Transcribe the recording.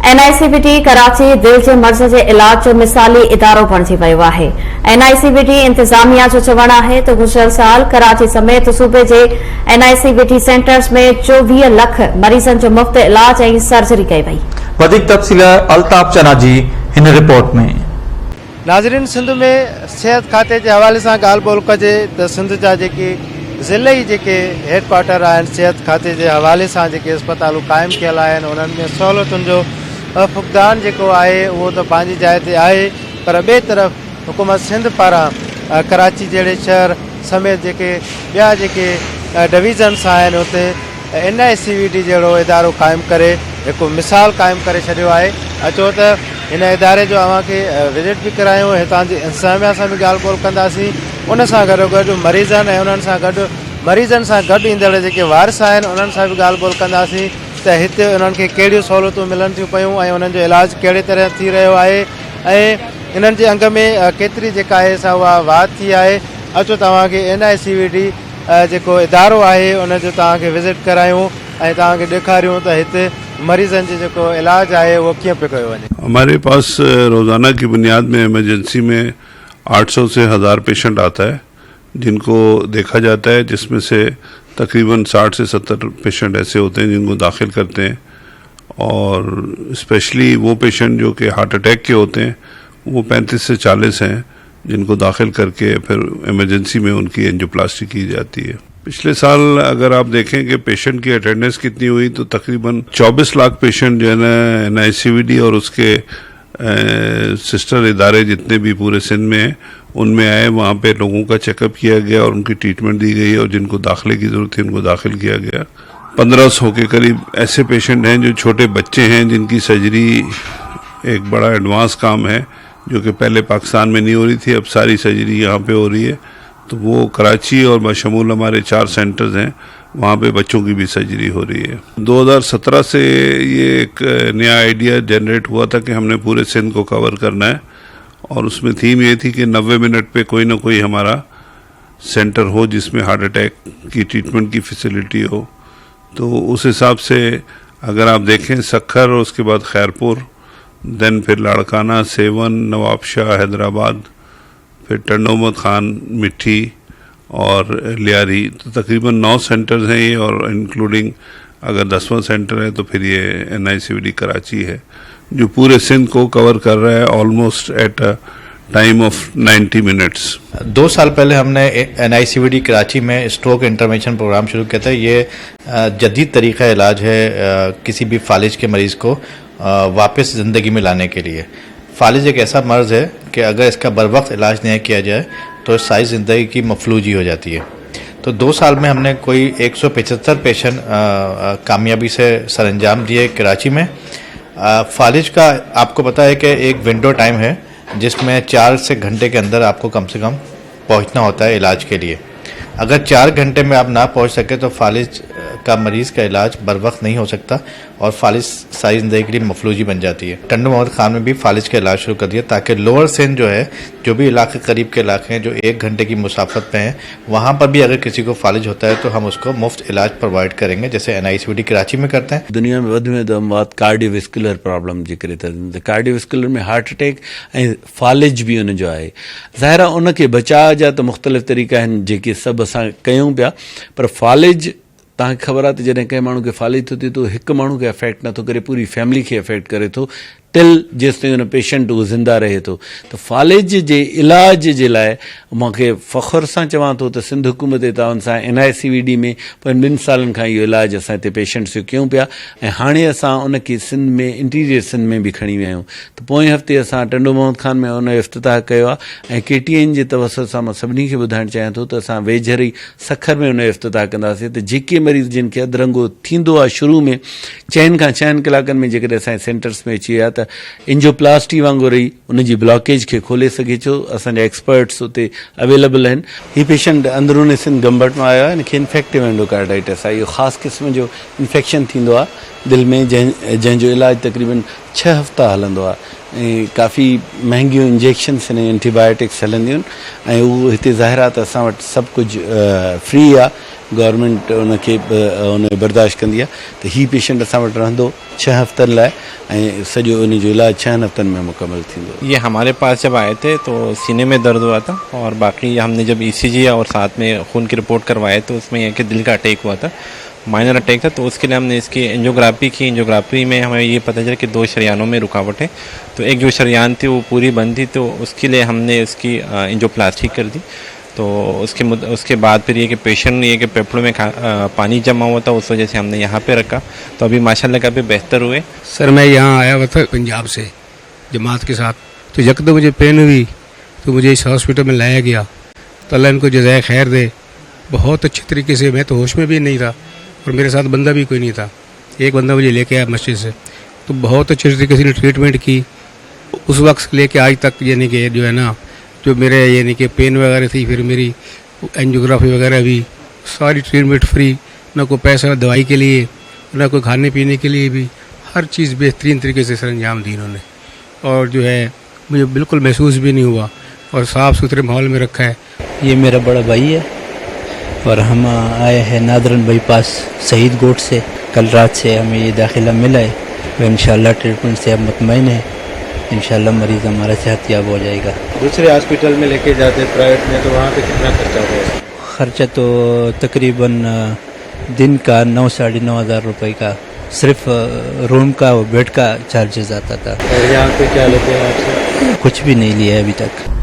NICVT Karachi दिल जे मर्ज़ जे इलाज जो मिसाली इदारो बणिजी वियो आहे। NICVT इंतजामिया जो चवणु आहे त गुज़िरियल साल कराची समेत सूबे जे NICVT सेंटर्स में 24 लख मरीज़नि जो मुफ़्त इलाज ऐं सर्जरी कई वई। वधीक तफ़सील अल्ताफ चना जी हिन रिपोर्ट में। नाज़रीन, सिंध में सेहत खाते के हवाले से ॻाल्हि ॿोल कजे त सिंध जा जेके ज़िले जेके हेडक्वार्टर आहिनि सेहत खाते के हवाले से जेके अस्पतालूं क़ाइमु कयल आहिनि उन्हनि में सहूलियतुनि जो फुक़दान जेको आहे उहो त पंहिंजी जाइ ते आहे, पर ॿिए तरफ़ हुकूमत सिंध पारां कराची जहिड़े शहर समेत जेके ॿिया जेके डिवीज़न्स आहिनि उते NICVT जहिड़ो इदारो क़ाइमु करे हिकु मिसाल क़ाइमु करे छॾियो आहे। अचो त हिन इदारे जो अव्हांखे विज़िट बि करायूं, हितां जी इंतज़ामिया सां बि ॻाल्हि ॿोल कंदासीं, उन सां गॾोगॾु मरीज़नि ऐं उन्हनि सां गॾु मरीज़नि सां गॾु ईंदड़ जेके वारिस आहिनि उन्हनि सां बि ॻाल्हि ॿोल कंदासीं त हिते उन्हनि खे कहिड़ियूं सहूलियतूं मिलनि थियूं पियूं ऐं उन्हनि जो इलाजु कहिड़े तरह थी रहियो आहे ऐं इन्हनि जे अंग में केतिरी जेका आहे सा उहा वाध थी आहे। अचो तव्हांखे NICVT जेको इदारो आहे उनजो तव्हांखे विज़िट करायूं ऐं तव्हांखे ॾेखारियूं त हिते मरीज़नि जो जेको इलाजु आहे उहो कीअं पियो कयो वञे। हमारे पास रोज़ाना की बुनियाद में इमरजेंसी में 800 से 1000 पेशेंट आता है जिनको देखा जाता है, जिसमें से तकरीबन 60 से 70 पेशेंट ऐसे होते हैं जिनको दाखिल करते हैं, और स्पेशली वो पेशेंट जो कि हार्ट अटैक के होते हैं वो 35 से 40 हैं जिनको दाखिल करके फिर इमरजेंसी में उनकी एंजियोप्लास्टी की जाती है। पिछले साल अगर आप देखें कि पेशेंट की अटेंडेंस कितनी हुई तो तकरीबन 24 लाख पेशेंट जो है ना NICVT और उसके सिस्टर इदारे जितने भी पूरे सिंध में हैं उनमें आए, वहाँ पे लोगों का चेकअप किया गया और उनकी ट्रीटमेंट दी गई और जिनको दाखिले की ज़रूरत थी उनको दाखिल किया गया। 1500 के करीब ऐसे पेशेंट हैं जो छोटे बच्चे हैं जिनकी सर्जरी एक बड़ा एडवांस काम है जो कि पहले पाकिस्तान में नहीं हो रही थी, अब सारी सर्जरी यहाँ पे हो रही है। तो वो कराची और बशमूल हमारे 4 सेंटर्स हैं, वहाँ पे बच्चों की भी सर्जरी हो रही है। 2017 से ये एक नया आइडिया जनरेट हुआ था कि हमने पूरे सिंध को कवर करना है और उसमें थीम ये थी कि 90 मिनट पे कोई ना कोई हमारा सेंटर हो जिसमें हार्ट अटैक की ट्रीटमेंट की फैसिलिटी हो। तो उस हिसाब से अगर आप देखें सक्खर और उसके बाद खैरपुर, देन फिर लाड़काना, सेवन, नवाबशाह, हैदराबाद, फिर टंडोमत खान, मिठी और लियारी, तो तकरीबन 9 सेंटर्स हैं ये, और इंक्लूडिंग अगर 10वां सेंटर है तो फिर ये NICVT कराची है जो पूरे सिंध को कवर कर रहा है almost at a time of 90 minutes. 2 साल पहले हमने NICVT कराची में स्ट्रोक इंटरवेंशन प्रोग्राम शुरू किया था। ये जदीद तरीक़ा इलाज है किसी भी फालिज के मरीज़ को वापस ज़िंदगी में लाने के लिए। फालिज एक ऐसा मर्ज़ है कि अगर इसका बर वक्त इलाज नहीं किया जाए तो सारी ज़िंदगी की मफलूजी हो जाती है। तो 2 साल में हमने कोई 175 पेशेंट कामयाबी से सरअंजाम दिए कराची में। फालिज का आपको पता है कि एक विंडो टाइम है जिसमें 4 से घंटे के अंदर आपको कम से कम पहुंचना होता है इलाज के लिए। अगर 4 घंटे में आप ना पहुंच सके तो फालिज का मरीज़ का इलाज बर वक्त नहीं हो सकता और फालिज सारी ज़िंदगी के लिए मफलूजी बन जाती है। टंडो मोहम्मद खान में भी फालिज का इलाज शुरू कर दिया ताकि लोअर सिंध जो है, जो भी इलाके करीब के इलाके हैं जो 1 घंटे की मुसाफत पे हैं, वहाँ पर भी अगर किसी को फालिज होता है तो हम उसको मुफ्त इलाज प्रोवाइड करेंगे जैसे NICVT कराची में करते हैं। दुनिया में वध में वधि कार्डियोवैस्कुलर प्रॉब्लम जे करे त कार्डियोवैस्कुलर में हार्ट अटैक ऐं फालिज भी उन जो आहे। ज़ाहिर आहे उनखे बचाव जा त मुख़्तलिफ़ तरीक़ा आहिनि जेके सभु असां कयूं पिया, पर फालिज तव्हांखे ख़बर आहे त जॾहिं कंहिं माण्हू खे फालिज थो थिए तो हिकु माण्हू खे अफेक्ट नथो करे, पूरी फैमिली खे अफेक्ट करे थो टिल जेसि ताईं हुन पेशेंट उहो ज़िंदा रहे थो। त फालिज जे इलाज जे लाइ मूंखे फ़ख्र सां चवां थो त सिंध हुकूमत जे ताउन सां NICVT में पोइ 2 सालनि खां इहो इलाजु असां हिते पेशेंट्स जो कयूं पिया ऐं हाणे असां उनखे सिंध में इंटीरियर सिंध में बि खणी विया आहियूं। त पोएं हफ़्ते असां टंडो मोहम्मद खान में उन जो इफ़्तिताह कयो आहे ऐं KTN जे तवसुल सां मां सभिनी खे ॿुधाइणु चाहियां थो त असां वेझर ई सखर में उन जो इफ़्तिताह कंदासीं त जेके मरीज़ जिन खे अधरंगो थींदो आहे शुरू में 4 खां 6 कलाकनि में जेकॾहिं असांजे सेंटर्स में अची विया त एंजियोप्लास्टी वांगुरु ई उनजी ब्लॉकेज खे खोले सघे छो। असांजा एक्सपर्ट्स उते अवेलेबल आहिनि। हीउ पेशेंट अंदरूनी सिंध गंबट में आयो आहे। हिनखे इन्फेक्टिव एंडोकार्डाइटिस आहे। इहो ख़ासि क़िस्म जो इन्फेक्शन थींदो आहे दिलि में जंहिंजो इलाजु तक़रीबन 6 हफ़्ता हलंदो आहे काफ़ी महांगियूं इंजेक्शन्स आहिनि एंटीबायोटिक्स हलंदियूं आहिनि ऐं उहो हिते ज़ाहिर आहे त असां वटि सभु कुझु फ्री आहे गवर्नमेंट उनखे उन बर्दाश्त कंदी आहे त हीउ पेशेंट असां वटि रहंदो 6 हफ़्तनि लाइ ऐं सॼो उन जो इलाजु 6 हफ़्तनि में मुकमल थींदो। ये हमारे पास जब आए थे तो सीने में दर्द हुआ था और बाकी हमने जब ईसीजी और साथ में खून की रिपोर्ट करवाए तो उसमें यह कि दिल का अटैक हुआ था, माइनर अटैक था। तो उसके लिए हमने इसकी एंजियोग्राफी की। एंजियोग्राफी में हमें ये पता चला कि 2 शरियानों में रुकावट है, तो एक जो शरियान थी वो पूरी बंद थी, तो उसके लिए हमने उसकी एंजियोप्लास्टी कर दी। तो उसके बाद फिर ये कि पेशेंट ये कि फेफड़ों में पानी जमा हुआ था, उस वजह से हमने यहाँ पे रखा। तो अभी माशाल्लाह काफ़ी बेहतर हुए। सर मैं यहाँ आया हुआ था पंजाब से जमात के साथ, तो यकदम मुझे पेन हुई तो मुझे इस हॉस्पिटल में लाया गया। तो अल्लाह इनको जज़ाए खैर दे, बहुत अच्छे तरीके से। मैं तो होश में भी नहीं था और मेरे साथ बंदा भी कोई नहीं था, एक बंदा मुझे लेके आया मस्जिद से। तो बहुत अच्छे तरीके से ट्रीटमेंट की उस वक्त से लेके आज तक। यानी कि जो है ना, जो मेरे यानी कि पेन वगैरह थी, फिर मेरी एंजियोग्राफी वगैरह भी सारी ट्रीटमेंट फ्री, ना कोई पैसा दवाई के लिए, ना कोई खाने पीने के लिए भी, हर चीज़ बेहतरीन तरीके से सर अंजाम दी इन्होंने। और जो है मुझे बिल्कुल महसूस भी नहीं हुआ और साफ़ सुथरे माहौल में रखा है। ये मेरा बड़ा भाई है और हम आए हैं नादरन बाईपास शहीद गोट से। कल रात से हमें ये दाखिला मिला है, तो इंशाल्लाह ट्रीटमेंट से हम मुतमईन हैं। इंशाल्लाह मरीज़ हमारा सेहतयाब हो जाएगा। दूसरे हॉस्पिटल में लेके जाते प्राइवेट में, तो वहाँ पे कितना खर्चा होगा? खर्चा तो तकरीबन दिन का 9 साढ़े 9 हज़ार रुपये का सिर्फ रूम का और बेड का चार्जेस आता था। और यहाँ पे क्या लेते हैं आपसे? कुछ भी नहीं लिया है अभी तक।